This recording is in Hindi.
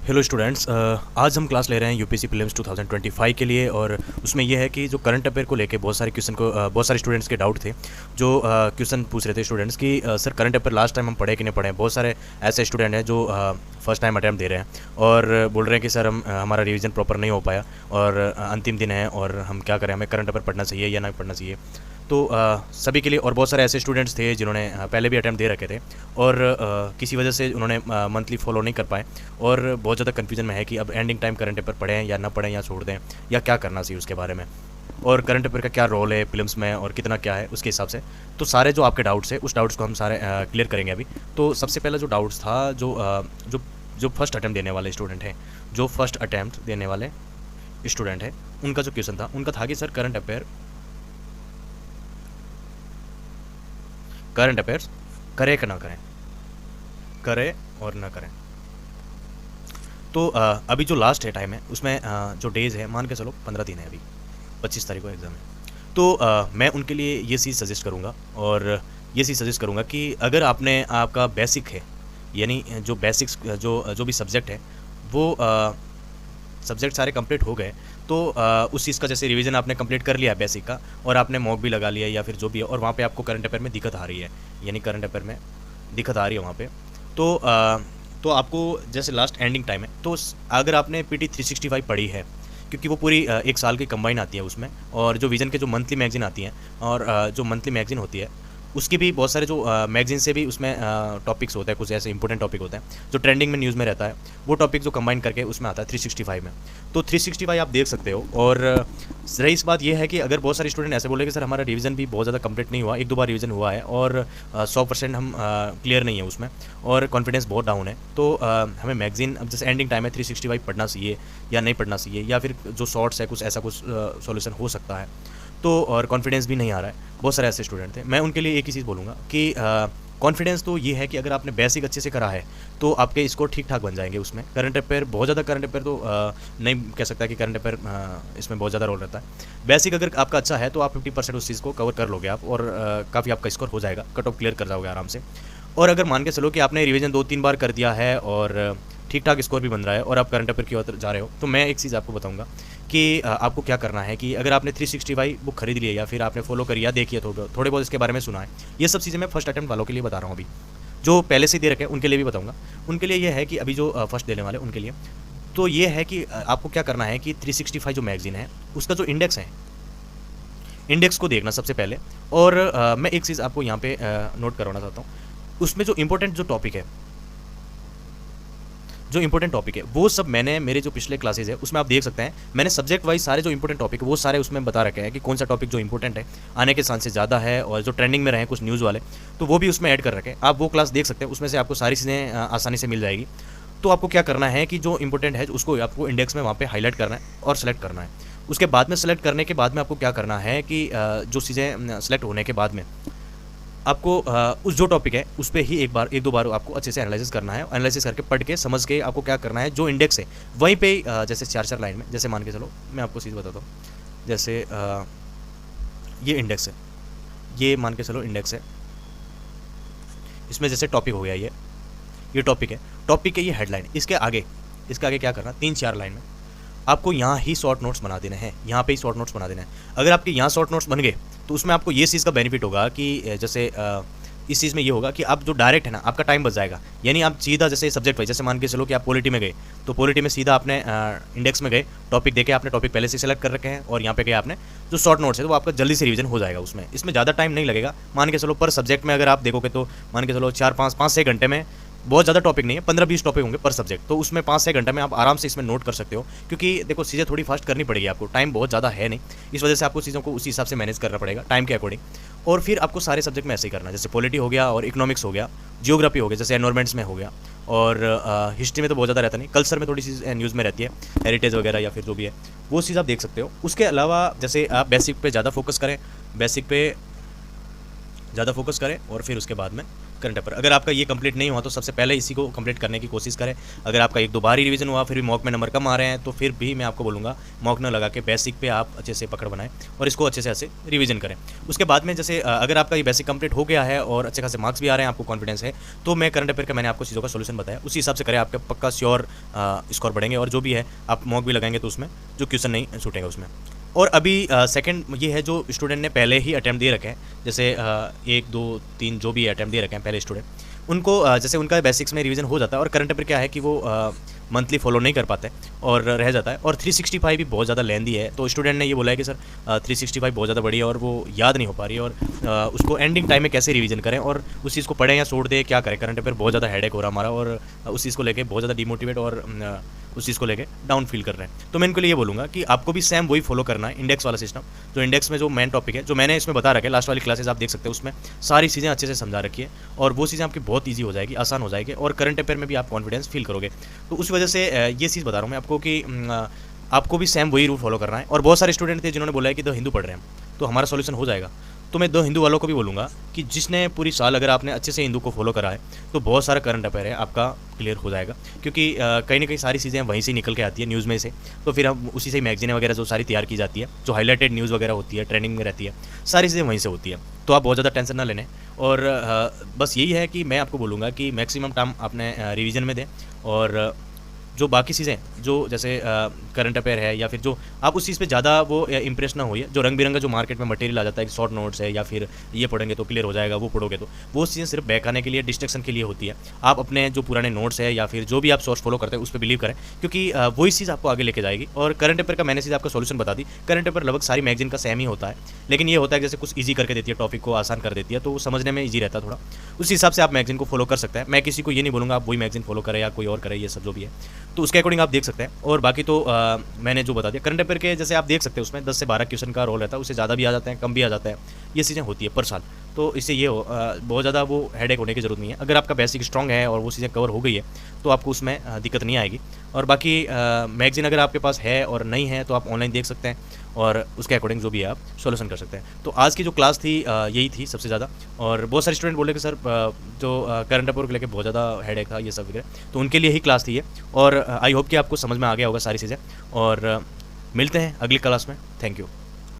हेलो स्टूडेंट्स, आज हम क्लास ले रहे हैं यूपीएससी प्रीलिम्स 2025 के लिए। और उसमें यह है कि जो करंट अफेयर को लेके बहुत सारे क्वेश्चन को बहुत सारे स्टूडेंट्स के डाउट थे। जो क्वेश्चन पूछ रहे थे स्टूडेंट्स कि sir current affair last time हम पढ़े कि नहीं पढ़े। बहुत सारे ऐसे स्टूडेंट हैं जो फर्स्ट टाइम अटैम्प्ट दे रहे हैं और बोल रहे हैं कि सर हमारा रिवीजन प्रॉपर नहीं हो पाया और अंतिम दिन है और हम क्या करें, हमें करंट अफेयर पढ़ना चाहिए या नहीं पढ़ना चाहिए। तो सभी के लिए, और बहुत सारे ऐसे स्टूडेंट्स थे जिन्होंने पहले भी अटैम्प्ट दे रखे थे और किसी वजह से उन्होंने मंथली फॉलो नहीं कर पाए और बहुत ज़्यादा कन्फ्यूजन में है कि अब एंडिंग टाइम करंट अफेयर पढ़ें या ना पढ़ें या छोड़ दें या क्या करना चाहिए उसके बारे में, और करंट अफेयर का क्या रोल है फिल्म्स में और कितना क्या है उसके हिसाब से। तो सारे जो आपके डाउट्स हैं उस डाउट्स को हम सारे क्लियर करेंगे अभी। तो सबसे पहला जो डाउट्स था, जो फर्स्ट अटैम्प्ट देने वाले स्टूडेंट हैं, उनका जो क्वेश्चन था उनका था कि सर करंट अफेयर्स करें कि ना करें, करें और ना करें। तो अभी जो लास्ट है टाइम है उसमें जो डेज़ है, मान के चलो 15 दिन है, अभी 25 तारीख को एग्ज़ाम है। तो मैं उनके लिए ये चीज़ सजेस्ट करूँगा कि अगर आपका बेसिक है, यानी जो बेसिक्स जो भी सब्जेक्ट है वो सब्जेक्ट सारे कंप्लीट हो गए, तो उस चीज़ का जैसे रिवीजन आपने कंप्लीट कर लिया बेसिक का और आपने मॉक भी लगा लिया या फिर जो भी है, और वहाँ पे आपको करंट अफेयर में दिक्कत आ रही है, यानी करंट अफेयर में दिक्कत आ रही है वहाँ पे, तो आपको जैसे लास्ट एंडिंग टाइम है, तो अगर आपने पीटी 365 पढ़ी है, क्योंकि वो पूरी एक साल की कंबाइन आती है उसमें, और जो विजन के जो मंथली मैगजीन आती हैं और जो मंथली मैगजीन होती है उसकी भी बहुत सारे जो मैगजीन से भी उसमें टॉपिक्स होते हैं, कुछ ऐसे इंपॉर्टेंट टॉपिक होते हैं जो ट्रेंडिंग में न्यूज़ में रहता है, वो टॉपिक जो कंबाइन करके उसमें आता है 365 में। तो 365 आप देख सकते हो। और रही इस बात ये है कि अगर बहुत सारे स्टूडेंट ऐसे बोले कि सर हमारा रिवीजन भी बहुत ज़्यादा कंप्लीट नहीं हुआ, 1-2 बार रिवीजन हुआ है और 100% हम क्लियर नहीं है उसमें और कॉन्फिडेंस बहुत डाउन है, तो हमें मैगजीन, अब जैसे एंडिंग टाइम है, 365 पढ़ना चाहिए या नहीं पढ़ना चाहिए, या फिर जो शॉर्ट्स है कुछ ऐसा कुछ सॉल्यूशन हो सकता है, तो और कॉन्फिडेंस भी नहीं आ रहा है। बहुत सारे ऐसे स्टूडेंट थे। मैं उनके लिए एक ही चीज़ बोलूँगा कि कॉन्फिडेंस तो ये है कि अगर आपने बेसिक अच्छे से करा है तो आपके स्कोर ठीक ठाक बन जाएंगे उसमें। करंट अफेयर बहुत ज़्यादा, करंट अफेयर तो नहीं कह सकता कि करंट अफेयर इसमें बहुत ज़्यादा रोल रहता है। बेसिक अगर आपका अच्छा है तो आप 50% उस चीज़ को कवर कर लोगे आप, और काफ़ी आपका स्कोर हो जाएगा, कट ऑफ क्लियर कर जाओगे आराम से। और अगर मान के चलो कि आपने रिवीजन 2-3 बार कर दिया है और ठीक ठाक स्कोर भी बन रहा है और आप करंट अफेयर की ओर जा रहे हो, तो मैं एक चीज़ आपको बताऊंगा कि आपको क्या करना है कि अगर आपने 365 बुक खरीद ली है या फिर आपने फॉलो करी या देखी है, थोड़े बहुत इसके बारे में सुना है, ये सब चीज़ें मैं फर्स्ट अटैम्प्ट वालों के लिए बता रहा हूँ। अभी जो पहले से दे रखे हैं उनके लिए भी बताऊँगा। उनके लिए ये है कि अभी जो फर्स्ट देने वाले उनके लिए तो ये है कि आपको क्या करना है कि 365 जो मैगजीन है उसका जो इंडेक्स है, इंडेक्स को देखना सबसे पहले। और मैं एक चीज़ आपको यहाँ पे नोट करवाना चाहता हूँ, उसमें जो इंपॉर्टेंट टॉपिक है वो सब मैंने मेरे जो पिछले क्लासेज है उसमें आप देख सकते हैं, मैंने सब्जेक्ट वाइज सारे जो इंपॉर्टेंट टॉपिक है वो सारे उसमें बता रखे हैं कि कौन सा टॉपिक जो इंपॉर्टेंट है, आने के चांसेस ज़्यादा है, और जो ट्रेंडिंग में रहे कुछ न्यूज़ वाले तो वो भी उसमें ऐड कर रखे हैं। आप वो क्लास देख सकते हैं, उसमें से आपको सारी चीज़ें आसानी से मिल जाएगी। तो आपको क्या करना है कि जो इंपॉर्टेंट है उसको आपको इंडेक्स में वहाँ पे हाईलाइट करना है और सेलेक्ट करना है। उसके बाद में सेलेक्ट करने के बाद में आपको क्या करना है कि जो चीज़ें सेलेक्ट होने के बाद में आपको उस जो टॉपिक है उस पर ही एक दो बार आपको अच्छे से एनालिसिस करना है। एनालिसिस करके पढ़ के समझ के आपको क्या करना है, जो इंडेक्स है वहीं पे जैसे 4-4 लाइन में, जैसे मान के चलो मैं आपको चीज़ बताता हूँ, जैसे ये इंडेक्स है, ये मान के चलो इंडेक्स है, इसमें जैसे टॉपिक हो गया, ये टॉपिक है, ये हेडलाइन, इसके आगे क्या करना, 3-4 लाइन में आपको यहाँ ही शॉर्ट नोट्स बना देने हैं, यहाँ पे ही शॉर्ट नोट्स बना देना है। अगर आपके यहाँ शॉर्ट नोट्स बन गए तो उसमें आपको ये चीज़ का बेनिफिट होगा कि जैसे इस चीज़ में ये होगा कि आप जो डायरेक्ट है ना, आपका टाइम बच जाएगा। यानी आप सीधा जैसे सब्जेक्ट वाइज, जैसे मान के चलो कि आप पॉलिटी में गए तो पॉलिटी में सीधा आपने इंडेक्स में गए, टॉपिक देके आपने टॉपिक पहले से सेलेक्ट कर रखे हैं और यहाँ पे गए आपने जो शॉर्ट नोट्स है तो वो आपका जल्दी से रिवीजन हो जाएगा उसमें। इसमें ज़्यादा टाइम नहीं लगेगा, मान के चलो पर सब्जेक्ट में अगर आप देखोगे तो मान के चलो 4-5-6 घंटे में, बहुत ज़्यादा टॉपिक नहीं है, 15-20 टॉपिक होंगे पर सब्जेक्ट, तो उसमें 5-6 घंटे में आप आराम से इसमें नोट कर सकते हो। क्योंकि देखो चीज़ें थोड़ी फास्ट करनी पड़ेगी आपको, टाइम बहुत ज़्यादा है नहीं, इस वजह से आपको चीज़ों को उसी हिसाब से मैनेज करना पड़ेगा टाइम के अकॉर्डिंग। और फिर आपको सारे सब्जेक्ट में ऐसे ही करना है, जैसे पॉलिटी हो गया और इकोनॉमिक्स हो गया, जियोग्राफी हो गया, जैसे एनवायरमेंट्स में हो गया, और हिस्ट्री में तो बहुत ज़्यादा रहता नहीं, कल्चर में थोड़ी सी न्यूज़ में रहती है, हेरिटेज वगैरह या फिर जो भी है वो चीज़ आप देख सकते हो। उसके अलावा जैसे आप बेसिक पे ज़्यादा फोकस करें और फिर उसके बाद में करंट अफेयर। अगर आपका ये कंप्लीट नहीं हुआ तो सबसे पहले इसी को कंप्लीट करने की कोशिश करें। अगर आपका 1-2 बार ही रिवीजन हुआ फिर भी मॉक में नंबर कम आ रहे हैं तो फिर भी मैं आपको बोलूँगा मॉक न लगा के बेसिक पे आप अच्छे से पकड़ बनाएं और इसको अच्छे से ऐसे रिवीजन करें। उसके बाद में जैसे अगर आपका ये बेसिक कंप्लीट हो गया है और अच्छे खासे मार्क्स भी आ रहे हैं, आपको कॉन्फिडेंस है, तो मैं करंट अफेयर का मैंने आपको चीज़ों का सोल्यूशन बताया, उसी हिसाब से करें, आपके पक्का श्योर स्कोर बढ़ेंगे और जो भी है आप मॉक भी लगाएंगे तो उसमें जो क्वेश्चन नहीं छूटेगा उसमें। और अभी सेकंड ये है जो स्टूडेंट ने पहले ही अटैम्प्ट दे रखे हैं, जैसे 1, 2, 3 जो भी अटैम्प्ट दे रखे हैं पहले स्टूडेंट, उनको जैसे उनका बेसिक्स में रिवीजन हो जाता है और करंट अफेयर क्या है कि वो मंथली फॉलो नहीं कर पाते और रह जाता है। और 365 भी बहुत ज़्यादा लेंदी है, तो स्टूडेंट ने ये बोला है कि सर 365 बहुत ज़्यादा बड़ी है और वो याद नहीं हो पा रही है और उसको एंडिंग टाइम में कैसे रिवीजन करें और उस चीज़ को पढ़ें या छोड़ दें, क्या करें। करंट अफेयर बहुत ज़्यादा हेडेक हो रहा हमारा और उस चीज़ को लेके बहुत ज़्यादा डिमोटिवेट और उस चीज़ को लेके डाउन फील कर रहे हैं। तो मैं इनको लिए ये बोलूँगा कि आपको भी सेम वही फॉलो करना है, इंडेक्स वाला सिस्टम। जो इंडेक्स में जो मेन टॉपिक है, जो मैंने इसमें बता रखा है, लास्ट वाली क्लासेस आप देख सकते हैं, उसमें सारी चीज़ें अच्छे से समझा रखी है और वो चीज़ें आपकी बहुत ईजी हो जाएगी, आसान हो जाएगी और करंट अफेयर में भी आप कॉन्फिडेंस फील करोगे। तो उस वजह से ये चीज़ बता रहा हूँ मैं आपको कि आपको भी सेम वही रूल फॉलो करना है। और बहुत सारे स्टूडेंट थे जिन्होंने बोला है कि द हिंदू पढ़ रहे हैं तो हमारा सोल्यूशन हो जाएगा। तो मैं द हिंदू वालों को भी बोलूँगा कि जिसने पूरी साल अगर आपने अच्छे से हिंदू को फॉलो करा है तो बहुत सारा करंट अफेयर है आपका क्लियर हो जाएगा, क्योंकि कहीं ना कहीं सारी चीज़ें वहीं से निकल के आती है न्यूज़ में से, तो फिर हम उसी से मैगजीन वगैरह जो सारी तैयार की जाती है, जो हाईलाइटेड न्यूज़ वगैरह होती है, ट्रेंडिंग में रहती है, सारी चीज़ें वहीं से होती है। तो आप बहुत ज़्यादा टेंशन ना लेने और बस यही है कि मैं आपको बोलूँगा कि मैक्सिमम टाइम आपने रिवीजन में दें और जो बाकी चीज़ें जो जैसे करंट अफेयर है या फिर जो आप उस चीज़ पे ज़्यादा वो इम्प्रेस ना होइए। जो रंग बिरंगा जो मार्केट में मटेरियल आ जाता है, शॉर्ट नोट्स है या फिर ये पढ़ेंगे तो क्लियर हो जाएगा, वो पढ़ोगे तो वो चीज़ें सिर्फ बहकाने के लिए, डिस्ट्रैक्शन के लिए होती है। आप अपने जो पुराने नोट्स है या फिर जो भी आप सोर्स फॉलो करते हैं उस पर बिलीव करें, क्योंकि वही चीज़ आपको आगे लेके जाएगी। और करंट अफेयर का मैंने चीज़ आपका सोल्यूशन बता दी। करंट अफेयर लगभग सारी मैगजीन का सेम ही होता है, लेकिन ये होता है जैसे कुछ ईजी करके देती है, टॉपिक को आसान कर देती है, तो वो समझने में ईजी रहता है थोड़ा। उस हिसाब से आप मैगजीन को फॉलो कर सकते हैं। मैं किसी को ये नहीं बोलूँगा आप वही मैगजीन फॉलो करें या कोई और करे, ये सब जो भी है तो उसके अकॉर्डिंग आप देख सकते हैं। और बाकी तो मैंने जो बता दिया करंट अफेयर के, जैसे आप देख सकते हैं उसमें 10 से 12 क्वेश्चन का रोल रहता है, उससे ज़्यादा भी आ जाते हैं, कम भी आ जाता है, ये चीज़ें होती है पर साल। तो इससे ये बहुत ज़्यादा वो हेडेक होने की ज़रूरत नहीं है। अगर आपका बेसिक स्ट्रॉन्ग है और वो चीज़ें कवर हो गई है तो आपको उसमें दिक्कत नहीं आएगी। और बाकी मैगजीन अगर आपके पास है और नहीं है तो आप ऑनलाइन देख सकते हैं और उसके अकॉर्डिंग जो भी है आप सोल्यूशन कर सकते हैं। तो आज की जो क्लास थी यही थी सबसे ज़्यादा। और बहुत सारे स्टूडेंट बोले कि सर जो करंट अफेयर को लेकर बहुत ज़्यादा हेडेक था ये सब वगैरह, तो उनके लिए ही क्लास थी ये। और आई होप कि आपको समझ में आ गया होगा सारी चीज़ें। और मिलते हैं अगली क्लास में। Thank you.